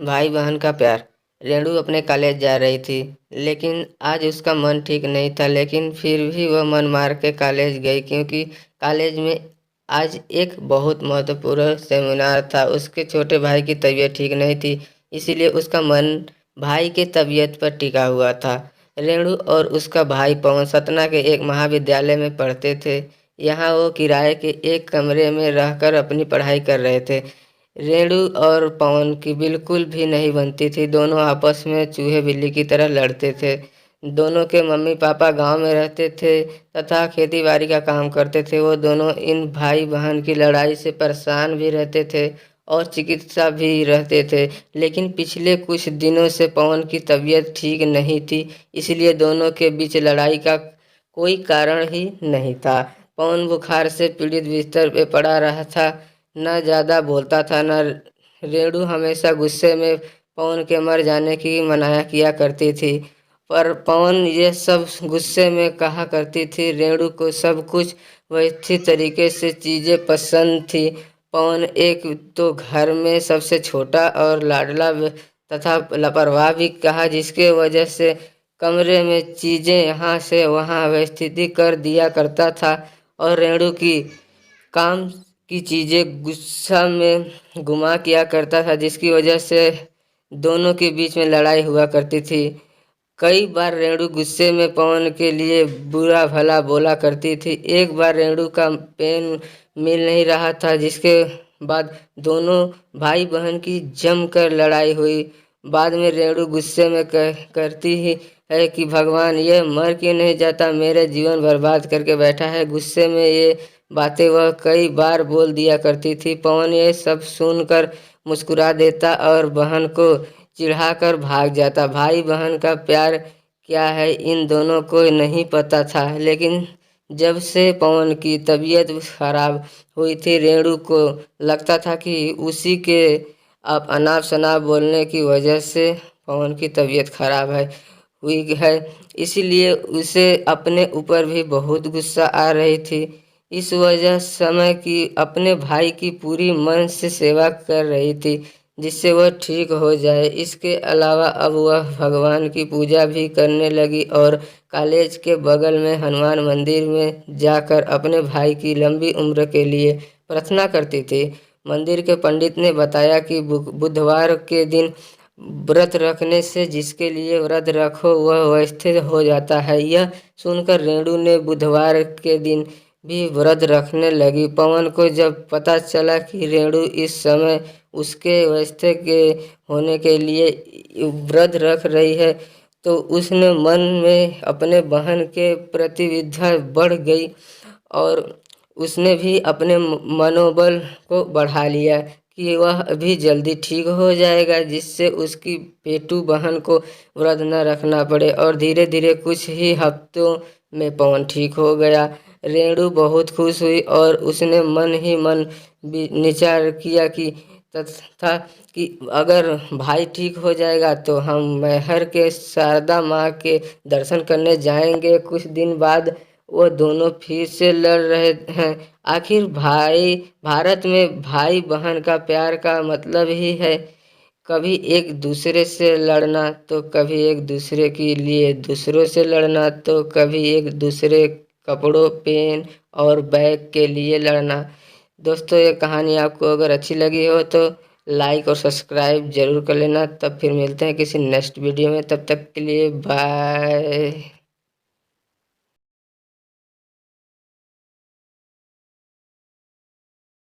भाई बहन का प्यार। रेणु अपने कॉलेज जा रही थी, लेकिन आज उसका मन ठीक नहीं था। लेकिन फिर भी वह मन मार के कॉलेज गई, क्योंकि कॉलेज में आज एक बहुत महत्वपूर्ण सेमिनार था। उसके छोटे भाई की तबीयत ठीक नहीं थी, इसीलिए उसका मन भाई के तबीयत पर टिका हुआ था। रेणु और उसका भाई पवन सतना के एक महाविद्यालय में पढ़ते थे। यहाँ वो किराए के एक कमरे में रहकर अपनी पढ़ाई कर रहे थे। रेणु और पवन की बिल्कुल भी नहीं बनती थी। दोनों आपस में चूहे बिल्ली की तरह लड़ते थे। दोनों के मम्मी पापा गांव में रहते थे तथा खेती बाड़ी का काम करते थे। वो दोनों इन भाई बहन की लड़ाई से परेशान भी रहते थे और चिकित्सा भी रहते थे। लेकिन पिछले कुछ दिनों से पवन की तबीयत ठीक नहीं थी, इसलिए दोनों के बीच लड़ाई का कोई कारण ही नहीं था। पवन बुखार से पीड़ित बिस्तर पे पड़ा रहा था, न ज्यादा बोलता था न। रेणु हमेशा गुस्से में पवन के मर जाने की मनाया किया करती थी, पर पवन ये सब गुस्से में कहा करती थी। रेणु को सब कुछ व्यवस्थित तरीके से चीजें पसंद थी। पवन एक तो घर में सबसे छोटा और लाडला तथा लापरवाह भी कहा, जिसके वजह से कमरे में चीजें यहाँ से वहाँ व्यवस्थित कर दिया करता था और रेणु की काम की चीजें गुस्सा में गुमा किया करता था, जिसकी वजह से दोनों के बीच में लड़ाई हुआ करती थी। कई बार रेणु गुस्से में पवन के लिए बुरा भला बोला करती थी। एक बार रेणु का पेन मिल नहीं रहा था, जिसके बाद दोनों भाई बहन की जमकर लड़ाई हुई। बाद में रेणु गुस्से में करती ही है कि भगवान, ये मर क्यों नहीं जाता, मेरे जीवन बर्बाद करके बैठा है। गुस्से में ये बातें वह कई बार बोल दिया करती थी। पवन ये सब सुनकर मुस्कुरा देता और बहन को चिढ़ाकर भाग जाता। भाई बहन का प्यार क्या है इन दोनों को नहीं पता था, लेकिन जब से पवन की तबीयत खराब हुई थी, रेणु को लगता था कि उसी के अब अनाप शनाप बोलने की वजह से पवन की तबीयत खराब हुई है। इसीलिए उसे अपने ऊपर भी बहुत गुस्सा आ रही थी। इस वजह समय की अपने भाई की पूरी मन से सेवा कर रही थी, जिससे वह ठीक हो जाए। इसके अलावा अब वह भगवान की पूजा भी करने लगी और कॉलेज के बगल में हनुमान मंदिर में जाकर अपने भाई की लंबी उम्र के लिए प्रार्थना करती थी। मंदिर के पंडित ने बताया कि बुधवार के दिन व्रत रखने से जिसके लिए व्रत रखो वह व्यवस्थित हो जाता है। यह सुनकर रेणु ने बुधवार के दिन भी व्रत रखने लगी। पवन को जब पता चला कि रेणु इस समय उसके व्यवस्था के होने के लिए व्रत रख रही है, तो उसने मन में अपने बहन के प्रति विद्या बढ़ गई और उसने भी अपने मनोबल को बढ़ा लिया कि वह अभी जल्दी ठीक हो जाएगा, जिससे उसकी पेटू बहन को व्रत न रखना पड़े। और धीरे धीरे कुछ ही हफ्तों में पवन ठीक हो गया। रेणु बहुत खुश हुई और उसने मन ही मन विचार किया कि तथा कि अगर भाई ठीक हो जाएगा तो हम मैहर के शारदा माँ के दर्शन करने जाएंगे। कुछ दिन बाद वो दोनों फिर से लड़ रहे हैं। आखिर भाई भारत में भाई बहन का प्यार का मतलब ही है कभी एक दूसरे से लड़ना, तो कभी एक दूसरे के लिए दूसरों से लड़ना, तो कभी एक दूसरे कपड़ों, पेन और बैग के लिए लड़ना। दोस्तों, ये कहानी आपको अगर अच्छी लगी हो तो लाइक और सब्सक्राइब जरूर कर लेना। तब फिर मिलते हैं किसी नेक्स्ट वीडियो में। तब तक के लिए बाय।